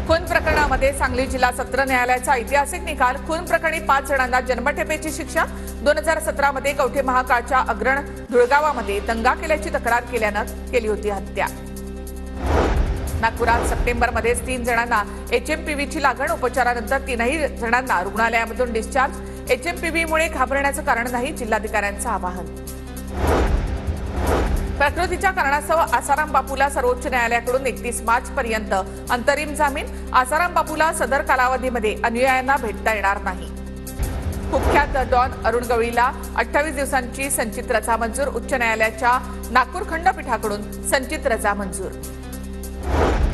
खून प्रकरणामध्ये सांगली जिल्हा सत्र न्यायालयाचा ऐतिहासिक निकाल। खून प्रकरणी 5 जणांना जन्मठेपेची शिक्षा। 2017 मध्ये कवठे महाकाळच्या अग्रण धुळगावामध्ये दंगा केल्याची तक्रार केल्यानं केली होती हत्या। नागपुरात सप्टेंबरमध्येच 3 जणांना एचएमपीव्हीची लागण। उपचारानंतर 3ही जणांना रुग्णालयामधून डिस्चार्ज। एचएमपीव्हीमुळे घाबरण्याचं कारण नाही, जिल्हाधिकाऱ्यांचं आवाहन। प्रकृतीच्या कारणास्तव आसाराम बापूला सर्वोच्च न्यायालयाकडून 31 मार्च पर्यंत अंतरिम जामीन। आसाराम बापूला सदर कालावधीमध्ये अनुयायांना भेटता येणार नाही। कुख्यात डॉन अरुण गवळीला 28 दिवसांची संचित रजा मंजूर। उच्च न्यायालयाच्या नागपूर खंडपीठाकडून संचित रजा मंजूर।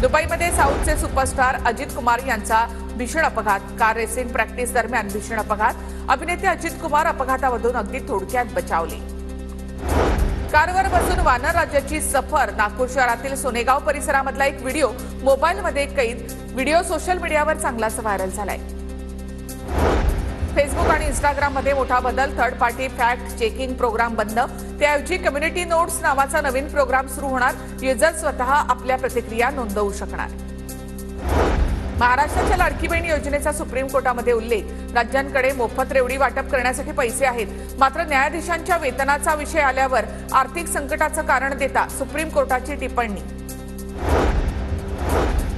दुबईमध्ये साऊथचे सुपरस्टार अजित कुमार यांचा भीषण अपघात। कार रेसिंग प्रॅक्टिस दरम्यान भीषण अपघात। अभिनेते अजित कुमार अपघातामधून अगदी थोडक्यात बचावले। कारवर बसून वानर राज्याची सफर। नागपूर शहरातील सोनेगाव परिसरामधला एक व्हिडिओ मोबाईलमध्ये कैद। व्हिडिओ सोशल मीडियावर चांगलाच व्हायरल झालाय। फेसबुक आणि इंस्टाग्राममध्ये मोठा बदल। Third party fact checking program बंद। त्याऐवजी कम्युनिटी नोट्स नावाचा नवीन प्रोग्राम सुरू होणार। युजर स्वतः आपल्या प्रतिक्रिया नोंदवू शकणार। महाराष्ट्राच्या लाडकी बहीण योजनेचा सुप्रीम कोर्टामध्ये उल्लेख। राज्यांकडे मोफत रेवडी वाटप करण्यासाठी पैसे आहेत, मात्र न्यायाधीशांच्या वेतनाचा विषय आल्यावर आर्थिक संकटाचं कारण देता सुप्रीम कोर्टाची टिप्पणी।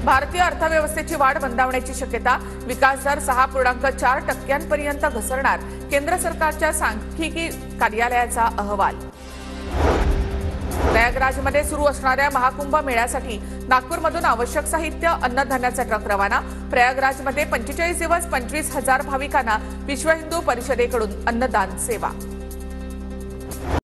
भारतीय अर्थव्यवस्थेची वाढ मंदावण्याची शक्यता। विकास दर 6.4% पर्यंत घसरणार। केंद्र सरकारच्या सांख्यिकी कार्यालयाचा अहवाल। प्रयागराजमध्ये सुरू असणाऱ्या महाकुंभ मेळ्यासाठी नागपूरमधून आवश्यक साहित्य अन्नधान्याचा ट्रक रवाना। प्रयागराजमध्ये 45 दिवस 25,000 भाविकांना विश्व हिंदू परिषदेकडून अन्नदान सेवा।